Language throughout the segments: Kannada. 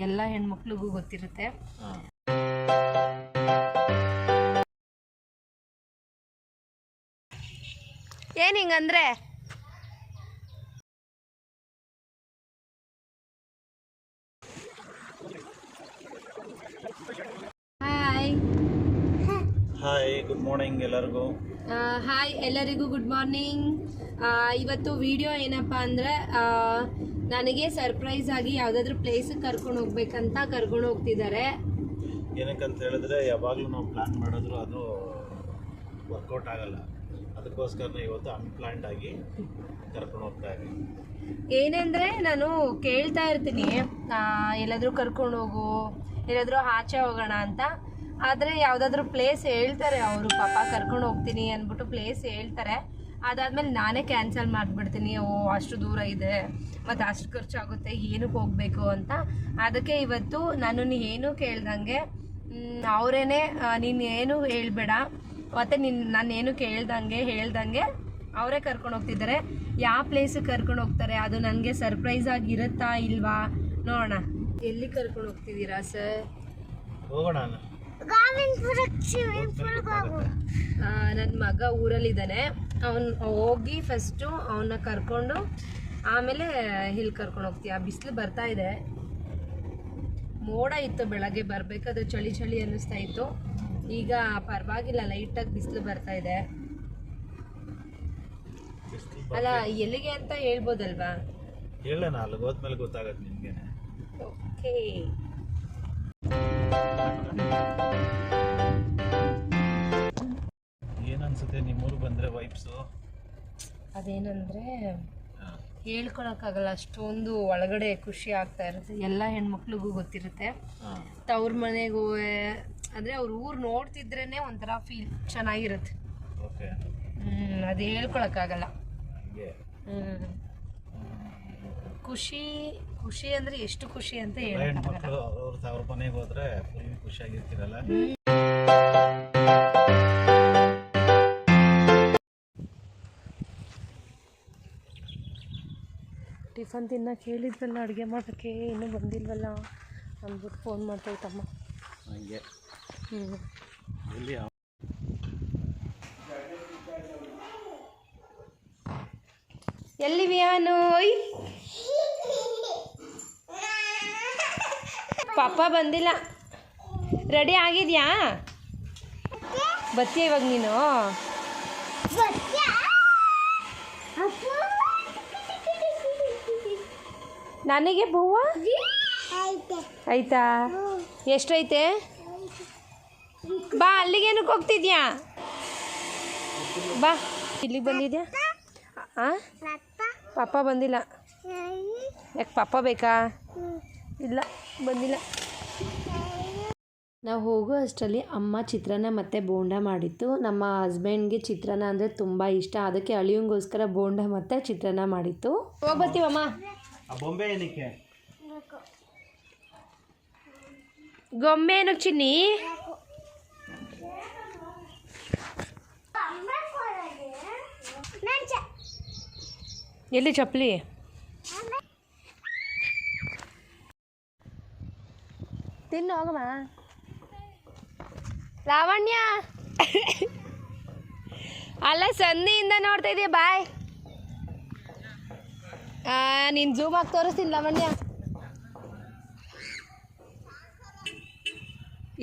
ಎಲ್ಲ ಹೆಣ್ಮಕ್ಳಿಗೂ ಗೊತ್ತಿರುತ್ತೆ. ಏನು ಹಿಂಗಂದ್ರೆ ಹಾಯ್ ಗುಡ್ ಮಾರ್ನಿಂಗ್ ಎಲ್ಲರಿಗೂ. ಹಾಯ್ ಎಲ್ಲರಿಗೂ ಗುಡ್ ಮಾರ್ನಿಂಗ್. ಇವತ್ತು ವಿಡಿಯೋ ಏನಪ್ಪ ಅಂದರೆ ನನಗೆ ಸರ್ಪ್ರೈಸ್ ಆಗಿ ಯಾವುದಾದ್ರೂ ಪ್ಲೇಸಿಗೆ ಕರ್ಕೊಂಡು ಹೋಗ್ಬೇಕಂತ ಕರ್ಕೊಂಡು ಹೋಗ್ತಿದ್ದಾರೆ. ಏನಕ್ಕಂತ ಹೇಳಿದ್ರೆ ಯಾವಾಗಲೂ ನಾವು ಪ್ಲ್ಯಾನ್ ಮಾಡಿದ್ರು ಅದು ವರ್ಕೌಟ್ ಆಗಲ್ಲ. ಅದಕ್ಕೋಸ್ಕರ ಇವತ್ತು ಅನ್ಪ್ಲ್ಯಾನ್ಡ್ ಆಗಿ ಕರ್ಕೊಂಡು ಹೋಗ್ತಾ ಇದ್ದೀನಿ. ಏನಂದರೆ ನಾನು ಕೇಳ್ತಾ ಇರ್ತೀನಿ ಎಲ್ಲಾದರೂ ಕರ್ಕೊಂಡು ಹೋಗು, ಎಲ್ಲಾದರೂ ಆಚೆ ಹೋಗೋಣ ಅಂತ. ಆದರೆ ಯಾವುದಾದ್ರೂ ಪ್ಲೇಸ್ ಹೇಳ್ತಾರೆ ಅವರು, ಪಾಪ ಕರ್ಕೊಂಡು ಹೋಗ್ತೀನಿ ಅಂದ್ಬಿಟ್ಟು ಪ್ಲೇಸ್ ಹೇಳ್ತಾರೆ. ಅದಾದಮೇಲೆ ನಾನೇ ಕ್ಯಾನ್ಸಲ್ ಮಾಡಿಬಿಡ್ತೀನಿ. ಅಷ್ಟು ದೂರ ಇದೆ ಮತ್ತು ಅಷ್ಟು ಖರ್ಚಾಗುತ್ತೆ, ಏನಕ್ಕೆ ಹೋಗಬೇಕು ಅಂತ. ಅದಕ್ಕೆ ಇವತ್ತು ನಾನು ಏನು ಕೇಳ್ದಂಗೆ ಅವರೇನೆ ನೀನು ಏನು ಹೇಳ್ಬೇಡ ಮತ್ತು ನಾನೇನು ಹೇಳ್ದಂಗೆ ಅವರೇ ಕರ್ಕೊಂಡು ಹೋಗ್ತಿದ್ದಾರೆ. ಯಾವ ಪ್ಲೇಸಿಗೆ ಕರ್ಕೊಂಡು ಹೋಗ್ತಾರೆ ಅದು ನನಗೆ ಸರ್ಪ್ರೈಸ್ ಆಗಿರುತ್ತಾ ಇಲ್ವಾ ನೋಡೋಣ. ಎಲ್ಲಿ ಕರ್ಕೊಂಡು ಹೋಗ್ತಿದ್ದೀರಾ ಸರ್? ಹೋಗೋಣ. ನನ್ನ ಮಗ ಊರಲ್ಲಿದ್ದಾನೆ, ಅವನು ಹೋಗಿ ಫಸ್ಟು ಅವನ್ನ ಕರ್ಕೊಂಡು ಆಮೇಲೆ ಇಲ್ಲಿ ಕರ್ಕೊಂಡು ಹೋಗ್ತೀಯ. ಬಿಸಿಲು ಬರ್ತಾ ಇದೆ, ಮೋಡ ಇತ್ತು ಬೆಳಗ್ಗೆ ಬರಬೇಕಾದ್ರೆ, ಚಳಿ ಅನ್ನಿಸ್ತಾ ಇತ್ತು. ಈಗ ಪರವಾಗಿಲ್ಲ, ಲೈಟಾಗಿ ಬಿಸಿಲು ಬರ್ತಾ ಇದೆ. ಅಲ್ಲ ಎಲ್ಲಿಗೆ ಅಂತ ಹೇಳ್ಬೋದಲ್ವಾ? ಹೇಳೋಣ, ಅಲ್ಲಿಗೆ ಹೋದ್ಮೇಲೆ ಗೊತ್ತಾಗತ್ತೆ ನಿಮಗೆ. ಓಕೆ. ಏನನ್ಸುತ್ತೆ ನಿಮ್ಮೂರು ಬಂದರೆ ವೈಬ್ಸು? ಅದೇನಂದರೆ ಹೇಳ್ಕೊಳಕ್ಕಾಗಲ್ಲ, ಅಷ್ಟೊಂದು ಒಳಗಡೆ ಖುಷಿ ಆಗ್ತಾ ಇರುತ್ತೆ. ಎಲ್ಲ ಹೆಣ್ಮಕ್ಳಿಗೂ ಗೊತ್ತಿರುತ್ತೆ. ತವ್ರ ಮನೆಗೂ ಅಂದರೆ ಅವ್ರ ಊರು ನೋಡ್ತಿದ್ರೇ ಒಂಥರ ಫೀಲ್ ಚೆನ್ನಾಗಿರುತ್ತೆ. ಅದು ಹೇಳ್ಕೊಳಕ್ಕಾಗಲ್ಲ. ಖುಷಿ ಅಂದರೆ ಎಷ್ಟು ಖುಷಿ ಅಂತ ಹೆಣ್ಮಕ್ಳು ಅವ್ರ ತವ್ರ ಮನೆಗೆ ಹೋದ್ರೆ ಫುಲ್ ಖುಷಿಯಾಗಿರ್ತೀರಲ್ಲ. ಟಿಫನ್ ತಿನ್ನಕ್ಕೆ ಹೇಳಿದ್ವಲ್ಲ, ಅಡುಗೆ ಮಾಡೋಕ್ಕೆ ಇನ್ನೂ ಬಂದಿಲ್ವಲ್ಲ ಅಂದ್ಬಿಟ್ಟು ಫೋನ್ ಮಾಡ್ತಾಯಿತ್ತಮ್ಮ. ಹಂಗೆ ಎಲ್ಲಿ ವಿಯಾನು? ಪಾಪ ಬಂದಿಲ್ಲ. ರೆಡಿ ಆಗಿದ್ಯಾ? ಬತ್ತೀಯ ಇವಾಗ ನೀನು? ನನಗೆ ಬೂವ ಆಯ್ತಾ? ಎಷ್ಟೈತೆ? ಬಾ, ಅಲ್ಲಿಗೇನಕ್ಕೆ ಹೋಗ್ತಿದ್ಯಾ? ಬಾ, ಇಲ್ಲಿಗೆ ಬಂದಿದ್ಯಾ? ಪಾಪ ಬಂದಿಲ್ಲ. ಯಾಕೆ ಪಾಪ ಬೇಕಾ? ಇಲ್ಲ, ಬಂದಿಲ್ಲ. ನಾವು ಹೋಗೋ ಅಷ್ಟರಲ್ಲಿ ಅಮ್ಮ ಚಿತ್ರಾನ್ನ ಮತ್ತು ಬೋಂಡ ಮಾಡಿತ್ತು. ನಮ್ಮ ಹಸ್ಬೆಂಡ್ಗೆ ಚಿತ್ರಾನ್ನ ಅಂದರೆ ತುಂಬ ಇಷ್ಟ, ಅದಕ್ಕೆ ಅಳಿಯಂಗೋಸ್ಕರ ಬೋಂಡ ಮತ್ತು ಚಿತ್ರಾನ್ನ ಮಾಡಿತ್ತು. ಹೋಗಿ ಬರ್ತೀವಮ್ಮ. ಬೊಂಬೆ ಏನಕ್ಕೆ? ಗೊಂಬೆ ಏನಕ್ಕೆ ಚಿನ್ನಿ? ಎಲ್ಲಿ ಚಪ್ಪಲಿ? ತಿನ್ನು ಹೋಗಮ್ಮ. ಲಾವಣ್ಯ ಅಲ್ಲ, ಸಂಧಿಯಿಂದ ನೋಡ್ತಾ ಇದೀಯ. ಬಾಯ್. ನೀನು ಝೂಮ್ ಆಗಿ ತೋರಿಸ್ತೀನಿ ಲಾವಣ್ಯ.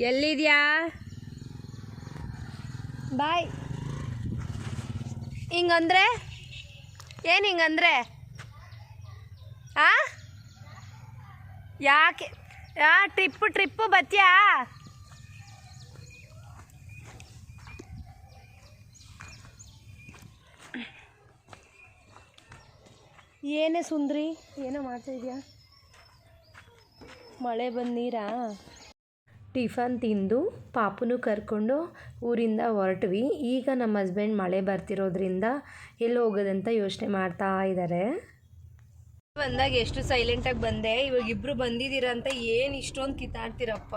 ಎಲ್ಲಿದ್ಯಾ? ಬಾಯ್. ಹಿಂಗಂದ್ರೆ ಏನು? ಹಿಂಗಂದ್ರೆ ಯಾಕೆ? ಟ್ರಿಪ್ಪು ಬತ್ತೀಯಾ? ಏನೇ ಸುಂದ್ರಿ, ಏನೋ ಮಾಡ್ತಾಯಿದ್ಯಾ? ಮಳೆ ಬಂದು ನೀರಾ? ಟಿಫನ್ ತಿಂದು ಪಾಪುನು ಕರ್ಕೊಂಡು ಊರಿಂದ ಹೊರಟ್ವಿ. ಈಗ ನಮ್ಮ ಹಸ್ಬೆಂಡ್ ಮಳೆ ಬರ್ತಿರೋದ್ರಿಂದ ಎಲ್ಲಿ ಹೋಗೋದಂತ ಯೋಚನೆ ಮಾಡ್ತಾ ಇದ್ದಾರೆ. ಬಂದಾಗ ಎಷ್ಟು ಸೈಲೆಂಟಾಗಿ ಬಂದೆ, ಇವಾಗ ಇಬ್ಬರು ಬಂದಿದ್ದೀರ ಅಂತ ಏನು ಇಷ್ಟೊಂದು ಕಿತ್ತಾಡ್ತೀರಪ್ಪ.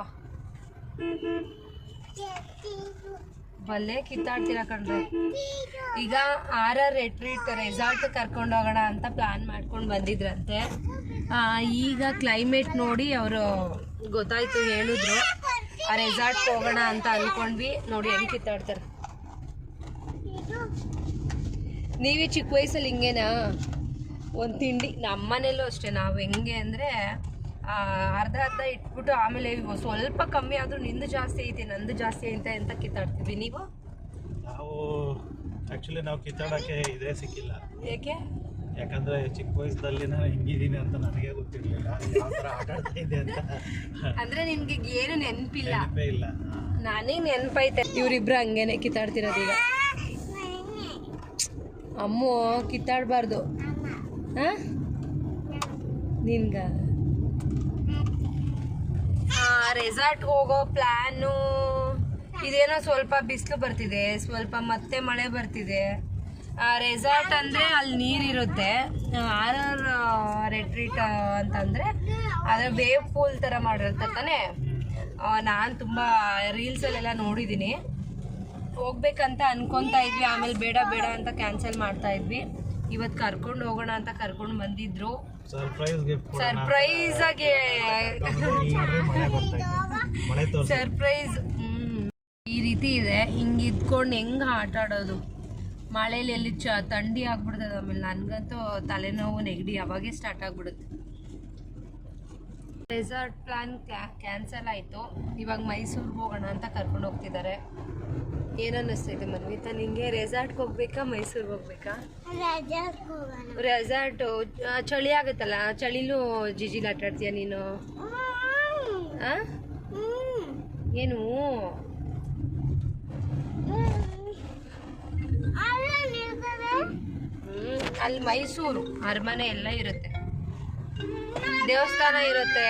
ಬಲ್ಲೆ ಕಿತ್ತಾಡ್ತೀರ ಕಣ್ರೆ. ಈಗ ರೆಟ್ರೀಟ್ ರೆಸಾರ್ಟ್ ಕರ್ಕೊಂಡು ಹೋಗೋಣ ಅಂತ ಪ್ಲಾನ್ ಮಾಡ್ಕೊಂಡು ಬಂದಿದ್ರಂತೆ. ಈಗ ಕ್ಲೈಮೇಟ್ ನೋಡಿ ಅವರು ಗೊತ್ತಾಯ್ತು, ಹೇಳಿದ್ರು ಆ ರೆಸಾರ್ಟ್ಗೆ ಹೋಗೋಣ ಅಂತ ಅಂದ್ಕೊಂಡ್ವಿ. ನೋಡಿ ಹೆಂಗೆ ಕಿತ್ತಾಡ್ತಾರೆ. ನೀವೇ ಚಿಕ್ಕ ವಯಸ್ಸಲ್ಲಿ ಹಿಂಗೇನಾ? ಒಂದು ತಿಂಡಿ ನಮ್ಮನೇಲೂ ಅಷ್ಟೇ. ನಾವು ಹೆಂಗೆ ಅಂದರೆ ಅರ್ಧ ಇಟ್ಬಿಟ್ಟು ಆಮೇಲೆ ಸ್ವಲ್ಪ ಕಮ್ಮಿ ಆದರೂ ನಿಂದು ಜಾಸ್ತಿ ಐತೆ ನಂದು ಜಾಸ್ತಿ ಐತೆ ಅಂತ ಕಿತ್ತಾಡ್ತೀವಿ. ನೀವು? ನಾವು ಆ್ಯಕ್ಚುಲಿ ನಾವು ಕಿತ್ತಾಡೋಕ್ಕೆ ಇದೇ ಸಿಕ್ಕಿಲ್ಲ. ಏಕೆ? ಯಾಕಂದರೆ ಚಿಕ್ಕ ವಯಸ್ಸಲ್ಲಿ ನಾನು ಹೆಂಗಿದ್ದೀನಿ ಅಂತ ನನಗೆ ಗೊತ್ತಿರಲಿಲ್ಲ, ಯಾವ ಥರ ಆಟ ಆಡ್ತಾ ಇದೆ ಅಂತ. ಅಂದರೆ ನಿಮ್ಗೆ ಏನು ನೆನಪಿಲ್ಲ? ಇಲ್ಲ. ನನಗೆ ನೆನಪೈತೆ. ಇವರಿಬ್ರು ಹಂಗೇನೆ ಕಿತ್ತಾಡ್ತಿರೋದೀಗ. ಅಮ್ಮು ಕಿತ್ತಾಡಬಾರ್ದು. ಹಾಂ ನಿನ್ಗ ರೆಸಾರ್ಟ್ಗೆ ಹೋಗೋ ಪ್ಲ್ಯಾನು ಇದೇನೋ ಸ್ವಲ್ಪ ಬಿಸಿಲು ಬರ್ತಿದೆ, ಸ್ವಲ್ಪ ಮತ್ತೆ ಮಳೆ ಬರ್ತಿದೆ. ರೆಸಾರ್ಟ್ ಅಂದರೆ ಅಲ್ಲಿ ನೀರಿರುತ್ತೆ. ರೆಟ್ರೀಟ್ ಅಂತಂದರೆ ಅದೇ ವೇವ್ ಪೂಲ್ ಥರ ಮಾಡಿರ್ತಾರೆ ತಾನೇ. ನಾನು ತುಂಬ ರೀಲ್ಸಲ್ಲೆಲ್ಲ ನೋಡಿದ್ದೀನಿ. ಹೋಗ್ಬೇಕಂತ ಅನ್ಕೊತಾ ಇದ್ವಿ, ಆಮೇಲೆ ಬೇಡ ಬೇಡ ಅಂತ ಕ್ಯಾನ್ಸಲ್ ಮಾಡ್ತಾ ಇದ್ವಿ. ಇವತ್ತು ಕರ್ಕೊಂಡು ಹೋಗೋಣ ಅಂತ ಕರ್ಕೊಂಡು ಬಂದಿದ್ರು. ಸರ್ಪ್ರೈಸ್ ಆಗಿ ಸರ್ಪ್ರೈಸ್. ಈ ರೀತಿ ಇದೆ. ಹಿಂಗೆ ಇದ್ಕೊಂಡು ಹೆಂಗೆ ಆಟ ಆಡೋದು? ಮಳೇಲಿ ಎಲ್ಲಿ ಥಂಡಿ ಆಗ್ಬಿಡ್ತದೆ. ಆಮೇಲೆ ನನಗಂತೂ ತಲೆನೋವು ನೆಗಡಿ ಅವಾಗೇ ಸ್ಟಾರ್ಟ್ ಆಗ್ಬಿಡುತ್ತೆ. ರೆಸಾರ್ಟ್ ಪ್ಲಾನ್ ಕ್ಯಾನ್ಸಲ್ ಆಯಿತು. ಇವಾಗ ಮೈಸೂರಿಗೆ ಹೋಗೋಣ ಅಂತ ಕರ್ಕೊಂಡು ಹೋಗ್ತಿದ್ದಾರೆ. ಏನು ಅನ್ನಿಸ್ತೈತೆ ಮನ್ವಿತಾ ನಿಂಗೆ? ರೆಸಾರ್ಟ್ಗೆ ಹೋಗ್ಬೇಕಾ ಮೈಸೂರಿಗೆ ಹೋಗ್ಬೇಕಾ? ರೆಸಾರ್ಟು ಚಳಿ ಆಗುತ್ತಲ್ಲ, ಚಳಿಲೂ ಜಿಜಿಲ್ ಆಟ ಆಡ್ತೀಯ ನೀನು? ಏನು ಅಲ್ಲಿ ಮೈಸೂರು ಅರಮನೆ ಎಲ್ಲ ಇರುತ್ತೆ, ದೇವಸ್ಥಾನ ಇರುತ್ತೆ.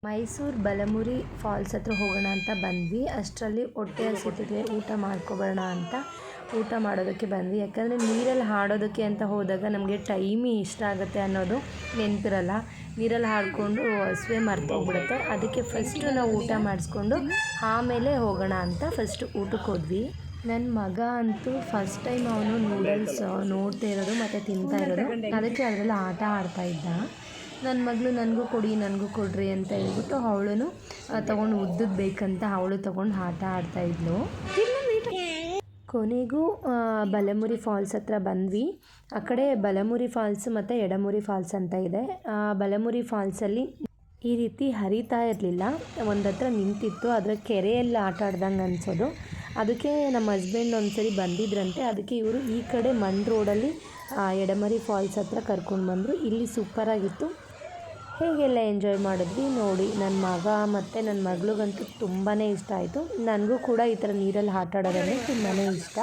ಮೈಸೂರು ಬಲಮುರಿ ಫಾಲ್ಸ್ ಹತ್ರ ಹೋಗೋಣ ಅಂತ ಬಂದ್ವಿ. ಅಷ್ಟರಲ್ಲಿ ಹೊಟ್ಟೆ ಹಸಿತಿದೆ, ಊಟ ಮಾಡ್ಕೊಬರೋಣ ಅಂತ ಊಟ ಮಾಡೋದಕ್ಕೆ ಬಂದ್ವಿ. ಯಾಕಂದರೆ ನೀರಲ್ಲಿ ಆಡೋದಕ್ಕೆ ಅಂತ ಹೋದಾಗ ನಮಗೆ ಟೈಮಿ ಇಷ್ಟ ಆಗುತ್ತೆ ಅನ್ನೋದು ನೆನಪಿರಲ್ಲ. ನೀರಲ್ಲಿ ಆಡ್ಕೊಂಡು ಹಸಿವೆ ಮರ್ತೋಗ್ಬಿಡುತ್ತೆ. ಅದಕ್ಕೆ ಫಸ್ಟು ನಾವು ಊಟ ಮಾಡಿಸ್ಕೊಂಡು ಆಮೇಲೆ ಹೋಗೋಣ ಅಂತ ಫಸ್ಟು ಊಟಕ್ಕೆ ಹೋದ್ವಿ. ನನ್ನ ಮಗ ಅಂತೂ ಫಸ್ಟ್ ಟೈಮ್ ಅವನು ನೂಡಲ್ಸ್ ನೋಡ್ತಾ ಇರೋದು ಮತ್ತು ತಿಂತಾ ಇರೋದು. ಅದಕ್ಕೆ ಅದರಲ್ಲಿ ಆಟ ಆಡ್ತಾ ಇದ್ದ. ನನ್ನ ಮಗಳು ನನಗೂ ಕೊಡ್ರಿ ಅಂತ ಹೇಳ್ಬಿಟ್ಟು ಅವಳು ತೊಗೊಂಡು ಉದ್ದದ್ದು ಬೇಕಂತ ಅವಳು ತೊಗೊಂಡು ಆಟ ಆಡ್ತಾಯಿದ್ಲು. ಕೊನೆಗೂ ಬಲಮುರಿ ಫಾಲ್ಸ್ ಹತ್ರ ಬಂದ್ವಿ. ಆ ಕಡೆ ಬಲಮುರಿ ಫಾಲ್ಸ್ ಮತ್ತು ಎಡಮುರಿ ಫಾಲ್ಸ್ ಅಂತ ಇದೆ. ಬಲಮುರಿ ಫಾಲ್ಸಲ್ಲಿ ಈ ರೀತಿ ಹರಿತಾ ಇರಲಿಲ್ಲ, ಒಂದು ಹತ್ರ ನಿಂತಿತ್ತು. ಅದರ ಕೆರೆಯಲ್ಲಿ ಆಟ ಆಡ್ದಂಗೆ ಅನಿಸೋದು. ಅದಕ್ಕೆ ನಮ್ಮ ಹಸ್ಬೆಂಡ್ ಒಂದ್ಸರಿ ಬಂದಿದ್ರಂತೆ. ಅದಕ್ಕೆ ಇವರು ಈ ಕಡೆ ಮಣ್ ರೋಡಲ್ಲಿ ಎಡಮುರಿ ಫಾಲ್ಸ್ ಹತ್ರ ಕರ್ಕೊಂಡು ಬಂದರು. ಇಲ್ಲಿ ಸೂಪರಾಗಿತ್ತು. ಹೇಗೆಲ್ಲ ಎಂಜಾಯ್ ಮಾಡಿದ್ವಿ ನೋಡಿ. ನನ್ನ ಮಗ ಮತ್ತು ನನ್ನ ಮಗಳಿಗಂತೂ ತುಂಬಾ ಇಷ್ಟ ಆಯಿತು. ನನಗೂ ಕೂಡ ಈ ಥರ ನೀರಲ್ಲಿ ಆಟ ಆಡೋದಂದರೆ ತುಂಬಾ ಇಷ್ಟ.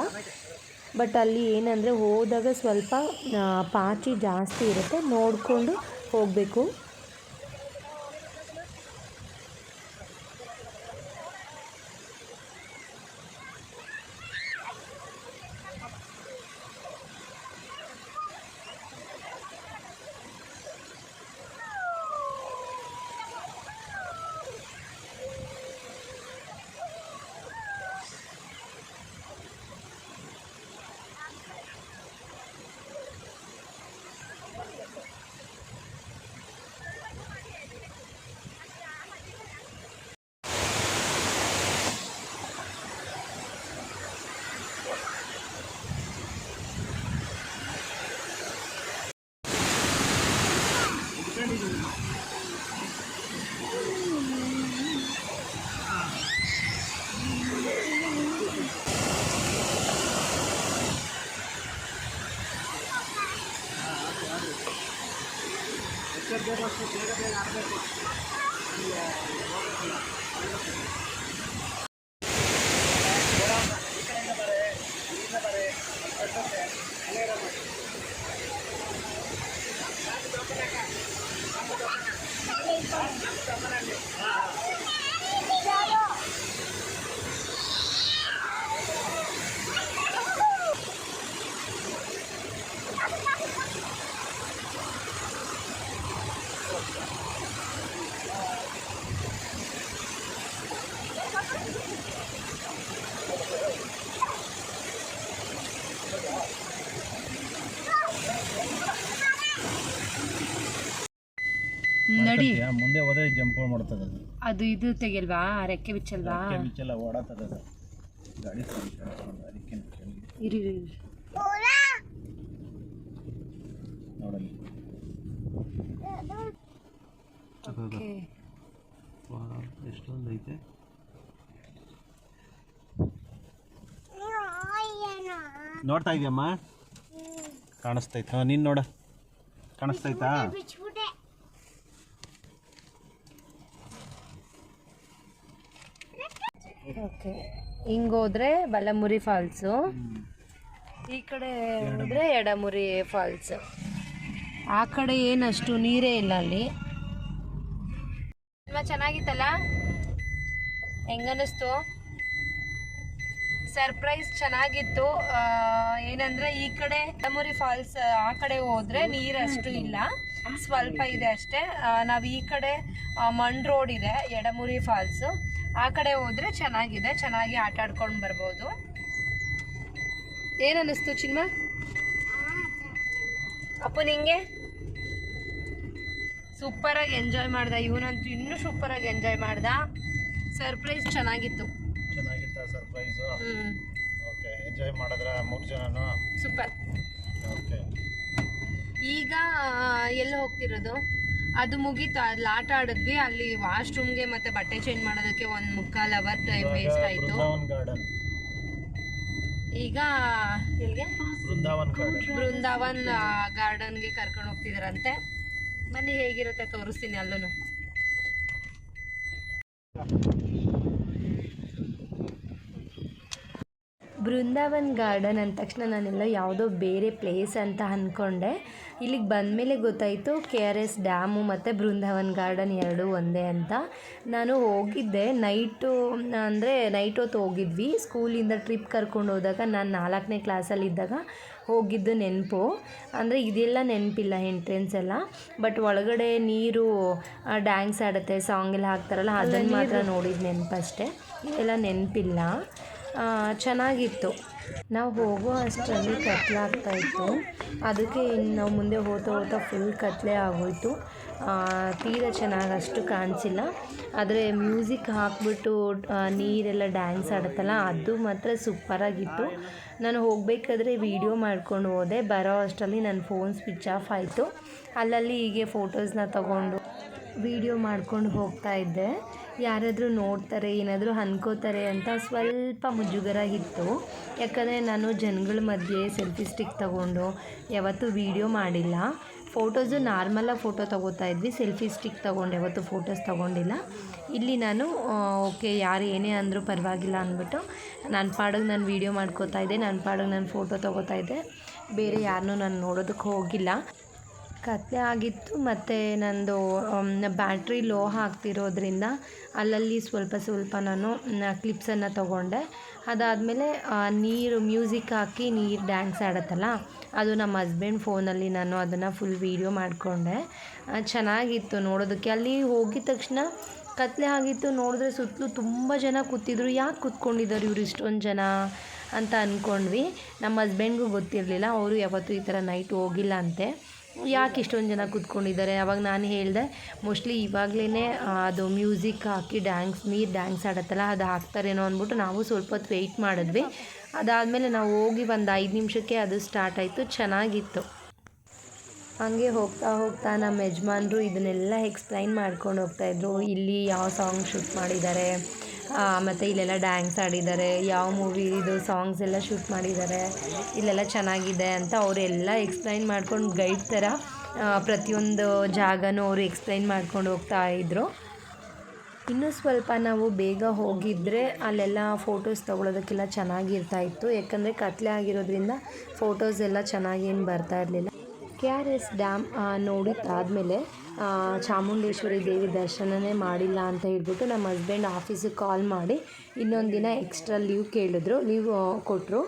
ಬಟ್ ಅಲ್ಲಿ ಏನಂದರೆ ಹೋದಾಗ ಸ್ವಲ್ಪ ಪಾಚಿ ಜಾಸ್ತಿ ಇರುತ್ತೆ, ನೋಡಿಕೊಂಡು ಹೋಗಬೇಕು. ನಡಿ ಮುಂದೆ ಹೋದ್ರೆ ಜಂಪ್ ಮಾಡ್ತದೆ ಅದು ಅದು ಇದು ತೆಗಿಲ್ವಾ ರೆಕ್ಕೆ ಬಿಚ್ಚಲ್ವಾ ಕೆಮಿಚೆಲ್ಲ ಓಡಾತದ ಅದು ಗಾಡಿ ಅದಕ್ಕೆ ಇರಿ ನೋಡಲಿ ಓಕೆ ಎಷ್ಟೊಂದು ಐತೆ ನೋಡ್ತಾ ಇದೆಯಮ್ಮ ಕಾಣಿಸ್ತೈತೆ ಹಾಂ ನೀನು ನೋಡ ಕಾಣಿಸ್ತೈತಾ ಓಕೆ ಹಿಂಗೋದ್ರೆ ಬಲಮುರಿ ಫಾಲ್ಸು, ಈ ಕಡೆ ಹೋದ್ರೆ ಎಡಮುರಿ ಫಾಲ್ಸ್. ಆ ಕಡೆ ಏನಷ್ಟು ನೀರೇ ಇಲ್ಲ ಅಲ್ಲಿ. ತುಂಬ ಚೆನ್ನಾಗಿತ್ತಲ್ಲ, ಹೆಂಗನ್ನಿಸ್ತು? ಸರ್ಪ್ರೈಸ್ ಚೆನ್ನಾಗಿತ್ತು. ಏನಂದ್ರೆ ಈ ಕಡೆ ಎಡಮುರಿ ಫಾಲ್ಸ್ ಆ ಕಡೆ ಹೋದ್ರೆ ನೀರಷ್ಟು ಇಲ್ಲ, ಸ್ವಲ್ಪ ಇದೆ ಅಷ್ಟೇ. ನಾವು ಈ ಕಡೆ ಮಣ್ ರೋಡ್ ಇದೆ, ಎಡಮುರಿ ಫಾಲ್ಸ್ ಆ ಕಡೆ ಹೋದ್ರೆ ಚೆನ್ನಾಗಿದೆ, ಚೆನ್ನಾಗಿ ಆಟ ಆಡ್ಕೊಂಡು ಬರ್ಬೋದು. ಏನನ್ನಿಸ್ತು ಚಿನ್ಮ? ಅಪ್ಪು ನಿಂಗೆ? ಸೂಪರಾಗಿ ಎಂಜಾಯ್ ಮಾಡ್ದ, ಇವನಂತೂ ಇನ್ನೂ ಸೂಪರಾಗಿ ಎಂಜಾಯ್ ಮಾಡ್ದ. ಸರ್ಪ್ರೈಸ್ ಚೆನ್ನಾಗಿತ್ತು. ಚೆನ್ನಾಗಿತ್ತಾ ಸರ್ಪ್ರೈಸು? ಓಕೆ, ಎಂಜಾಯ್ ಮಾಡಿದ್ರ 3 ಜನನು? ಸೂಪರ್. ಓಕೆ, ಈಗ ಎಲ್ಲಿ ಹೋಗ್ತಿರೋದು? ಅದು ಮುಗೀತು, ಅಲ್ಲಿ ಆಟ ಆಡಿದ್ವಿ. ಅಲ್ಲಿ ವಾಶ್ರೂಮ್ಗೆ ಮತ್ತೆ ಬಟ್ಟೆ ಚೇಂಜ್ ಮಾಡೋದಕ್ಕೆ 1.25 ಅವರ್ ಟೈಮ್ ವೇಸ್ಟ್ ಆಯಿತು. ಗಾರ್ಡನ್. ಈಗ ಎಲ್ಲಿಗೆ? ಬೃಂದಾವನ್ ಗಾರ್ಡನ್ಗೆ ಕರ್ಕೊಂಡು ಹೋಗ್ತಿದಾರಂತೆ. ಬನ್ನಿ ಹೇಗಿರುತ್ತೆ ತೋರಿಸ್ತೀನಿ ಅಲ್ಲೂ. ಬೃಂದಾವನ್ ಗಾರ್ಡನ್ ಅಂದ ತಕ್ಷಣ ನಾನೆಲ್ಲ ಯಾವುದೋ ಬೇರೆ ಪ್ಲೇಸ್ ಅಂತ ಅಂದ್ಕೊಂಡೆ. ಇಲ್ಲಿಗೆ ಬಂದಮೇಲೆ ಗೊತ್ತಾಯಿತು KRS ಡ್ಯಾಮು ಮತ್ತು ಬೃಂದಾವನ್ ಗಾರ್ಡನ್ ಎರಡೂ ಒಂದೇ ಅಂತ. ನಾನು ಹೋಗಿದ್ದೆ ನೈಟು, ಅಂದರೆ ನೈಟ್ ಹೊತ್ತು ಹೋಗಿದ್ವಿ. ಸ್ಕೂಲಿಂದ ಟ್ರಿಪ್ ಕರ್ಕೊಂಡು ಹೋದಾಗ ನಾನು 4ನೇ ಕ್ಲಾಸಲ್ಲಿದ್ದಾಗ ಹೋಗಿದ್ದು ನೆನಪು. ಅಂದರೆ ಇದೆಲ್ಲ ನೆನಪಿಲ್ಲ, ಎಂಟ್ರೆನ್ಸ್ ಎಲ್ಲ. ಬಟ್ ಒಳಗಡೆ ನೀರು ಡ್ಯಾನ್ಸ್ ಆಡುತ್ತೆ, ಸಾಂಗ್ ಎಲ್ಲ ಹಾಕ್ತಾರಲ್ಲ, ಅದನ್ನು ಮಾತ್ರ ನೋಡಿದ ನೆನಪಷ್ಟೇ. ಇದೆಲ್ಲ ನೆನಪಿಲ್ಲ. ಚೆನ್ನಾಗಿತ್ತು. ನಾವು ಹೋಗೋ ಅಷ್ಟರಲ್ಲಿ ಕತ್ಲಾಗ್ತಾಯಿತ್ತು, ಅದಕ್ಕೆ ಇನ್ನು ನಾವು ಮುಂದೆ ಹೋಗ್ತಾ ಫುಲ್ ಕತ್ಲೆ ಆಗೋಯಿತು. ತೀರ ಚೆನ್ನಾಗಿ ಅಷ್ಟು ಕಾಣಿಸಿಲ್ಲ. ಆದರೆ ಮ್ಯೂಸಿಕ್ ಹಾಕ್ಬಿಟ್ಟು ನೀರೆಲ್ಲ ಡ್ಯಾನ್ಸ್ ಆಡುತ್ತಲ್ಲ, ಅದು ಮಾತ್ರ ಸೂಪರಾಗಿತ್ತು. ನಾನು ಹೋಗಬೇಕಾದ್ರೆ ವೀಡಿಯೋ ಮಾಡ್ಕೊಂಡು ಹೋದೆ, ಬರೋ ಅಷ್ಟರಲ್ಲಿ ನನ್ನ ಫೋನ್ ಸ್ವಿಚ್ ಆಫ್ ಆಯಿತು. ಅಲ್ಲಲ್ಲಿ ಹೀಗೆ ಫೋಟೋಸ್ನ ತಗೊಂಡು ವೀಡಿಯೋ ಮಾಡ್ಕೊಂಡು ಹೋಗ್ತಾ ಇದ್ದೆ. ಯಾರಾದರೂ ನೋಡ್ತಾರೆ, ಏನಾದರೂ ಅನ್ಕೋತಾರೆ ಅಂತ ಸ್ವಲ್ಪ ಮುಜುಗರ ಇತ್ತು. ಯಾಕಂದರೆ ನಾನು ಜನಗಳ ಮಧ್ಯೆ ಸೆಲ್ಫಿ ಸ್ಟಿಕ್ ತಗೊಂಡು ಯಾವತ್ತೂ ವೀಡಿಯೋ ಮಾಡಿಲ್ಲ. ಫೋಟೋಸು ನಾರ್ಮಲಾಗಿ ಫೋಟೋ ತೊಗೋತಾ ಇದ್ವಿ, ಸೆಲ್ಫಿ ಸ್ಟಿಕ್ ತೊಗೊಂಡು ಯಾವತ್ತೂ ಫೋಟೋಸ್ ತೊಗೊಂಡಿಲ್ಲ. ಇಲ್ಲಿ ನಾನು ಓಕೆ, ಯಾರು ಏನೇ ಅಂದರೂ ಪರವಾಗಿಲ್ಲ ಅಂದ್ಬಿಟ್ಟು ನನ್ನ ಪಾಡಿಗೆ ನಾನು ವೀಡಿಯೋ ಮಾಡ್ಕೋತಾ ಇದ್ದೆ, ನನ್ನ ಪಾಡಿಗೆ ನಾನು ಫೋಟೋ ತೊಗೋತಾ ಇದ್ದೆ. ಬೇರೆ ಯಾರನ್ನೂ ನಾನು ನೋಡೋದಕ್ಕೆ ಹೋಗಿಲ್ಲ. ಕತ್ಲೆ ಆಗಿತ್ತು ಮತ್ತು ನಂದು ಬ್ಯಾಟ್ರಿ ಲೋ ಆಗ್ತಿರೋದ್ರಿಂದ ಅಲ್ಲಲ್ಲಿ ಸ್ವಲ್ಪ ನಾನು ಕ್ಲಿಪ್ಸನ್ನು ತೊಗೊಂಡೆ. ಅದಾದಮೇಲೆ ನೀರು ಮ್ಯೂಸಿಕ್ ಹಾಕಿ ನೀರು ಡ್ಯಾನ್ಸ್ ಆಡುತ್ತಲ್ಲ, ಅದು ನಮ್ಮ ಹಸ್ಬೆಂಡ್ ಫೋನಲ್ಲಿ ನಾನು ಅದನ್ನು ಫುಲ್ ವೀಡಿಯೋ ಮಾಡಿಕೊಂಡೆ. ಚೆನ್ನಾಗಿತ್ತು ನೋಡೋದಕ್ಕೆ. ಅಲ್ಲಿ ಹೋಗಿದ ತಕ್ಷಣ ಕತ್ಲೆ ಆಗಿತ್ತು, ನೋಡಿದ್ರೆ ಸುತ್ತಲೂ ತುಂಬ ಜನ ಕೂತಿದ್ರು. ಯಾಕೆ ಕೂತ್ಕೊಂಡಿದ್ದಾರೆ ಇವ್ರು ಇಷ್ಟೊಂದು ಜನ ಅಂತ ಅಂದ್ಕೊಂಡ್ವಿ. ನಮ್ಮ ಹಸ್ಬೆಂಡ್ಗೂ ಗೊತ್ತಿರಲಿಲ್ಲ, ಅವರು ಯಾವತ್ತೂ ಈ ಥರ ನೈಟ್ ಹೋಗಿಲ್ಲ ಅಂತೆ. ಯಾಕೆ ಇಷ್ಟೊಂದು ಜನ ಕೂತ್ಕೊಂಡಿದ್ದಾರೆ? ಅವಾಗ ನಾನು ಹೇಳಿದೆ, ಮೋಸ್ಟ್ಲಿ ಇವಾಗಲೇ ಅದು ಮ್ಯೂಸಿಕ್ ಹಾಕಿ ನೀರು ಡ್ಯಾನ್ಸ್ ಆಡುತ್ತಲ್ಲ, ಅದು ಹಾಕ್ತಾರೇನೋ ಅಂದ್ಬಿಟ್ಟು ನಾವು ಸ್ವಲ್ಪ ಹೊತ್ತು ವೆಯ್ಟ್ ಮಾಡಿದ್ವಿ. ಅದಾದಮೇಲೆ ನಾವು ಹೋಗಿ ಒಂದು 5 ನಿಮಿಷಕ್ಕೆ ಅದು ಸ್ಟಾರ್ಟ್ ಆಯಿತು. ಚೆನ್ನಾಗಿತ್ತು. ಹಾಗೆ ಹೋಗ್ತಾ ನಮ್ಮ ಯಜಮಾನರು ಇದನ್ನೆಲ್ಲ ಎಕ್ಸ್ಪ್ಲೈನ್ ಮಾಡ್ಕೊಂಡು ಹೋಗ್ತಾಯಿದ್ರು. ಇಲ್ಲಿ ಯಾವ ಸಾಂಗ್ ಶೂಟ್ ಮಾಡಿದ್ದಾರೆ, ಮತ್ತು ಇಲ್ಲೆಲ್ಲ ಡ್ಯಾನ್ಸ್ ಆಡಿದ್ದಾರೆ, ಯಾವ ಮೂವಿದು ಸಾಂಗ್ಸ್ ಎಲ್ಲ ಶೂಟ್ ಮಾಡಿದ್ದಾರೆ, ಇಲ್ಲೆಲ್ಲ ಚೆನ್ನಾಗಿದೆ ಅಂತ ಅವರೆಲ್ಲ ಎಕ್ಸ್ಪ್ಲೈನ್ ಮಾಡ್ಕೊಂಡು ಗೈಡ್ ಥರ ಪ್ರತಿಯೊಂದು ಜಾಗನೂ ಅವರು ಎಕ್ಸ್ಪ್ಲೈನ್ ಮಾಡ್ಕೊಂಡು ಹೋಗ್ತಾಯಿದ್ರು. ಇನ್ನೂ ಸ್ವಲ್ಪ ನಾವು ಬೇಗ ಹೋಗಿದ್ದರೆ ಅಲ್ಲೆಲ್ಲ ಫೋಟೋಸ್ ತೊಗೊಳೋದಕ್ಕೆಲ್ಲ ಚೆನ್ನಾಗಿರ್ತಾಯಿತ್ತು. ಯಾಕಂದರೆ ಕತ್ಲೆ ಆಗಿರೋದ್ರಿಂದ ಫೋಟೋಸ್ ಎಲ್ಲ ಚೆನ್ನಾಗೇನು ಬರ್ತಾ ಇರಲಿಲ್ಲ. KRS ಡ್ಯಾಮ್ ನೋಡಿದ್ದಾದಮೇಲೆ ಚಾಮುಂಡೇಶ್ವರಿ ದೇವಿ ದರ್ಶನನೇ ಮಾಡಿಲ್ಲ ಅಂತ ಹೇಳ್ಬಿಟ್ಟು ನಮ್ಮ ಹಸ್ಬೆಂಡ್ ಆಫೀಸಿಗೆ ಕಾಲ್ ಮಾಡಿ ಇನ್ನೊಂದು ದಿನ ಎಕ್ಸ್ಟ್ರಾ ಲೀವ್ ಕೊಟ್ಟರು.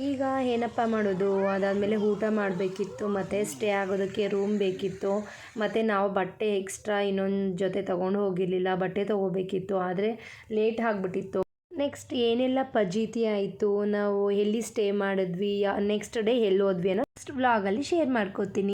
ಈಗ ಏನಪ್ಪ ಮಾಡೋದು? ಅದಾದಮೇಲೆ ಊಟ ಮಾಡಬೇಕಿತ್ತು, ಮತ್ತು ಸ್ಟೇ ಆಗೋದಕ್ಕೆ ರೂಮ್ ಬೇಕಿತ್ತು, ಮತ್ತು ನಾವು ಬಟ್ಟೆ ಎಕ್ಸ್ಟ್ರಾ ಇನ್ನೊಂದು ಜೊತೆ ತೊಗೊಂಡು ಹೋಗಿರಲಿಲ್ಲ, ಬಟ್ಟೆ ತೊಗೋಬೇಕಿತ್ತು. ಆದರೆ ಲೇಟ್ ಆಗಿಬಿಟ್ಟಿತ್ತು. ನೆಕ್ಸ್ಟ್ ಏನೆಲ್ಲ ಫಜೀತಿ ಆಯಿತು, ನಾವು ಎಲ್ಲಿ ಸ್ಟೇ ಮಾಡಿದ್ವಿ, ನೆಕ್ಸ್ಟ್ ಡೇ ಎಲ್ಲಿ ಹೋದ್ವಿ ಅನ್ನೋ ನೆಕ್ಸ್ಟ್ ವ್ಲಾಗಲ್ಲಿ ಶೇರ್ ಮಾಡ್ಕೋತೀನಿ.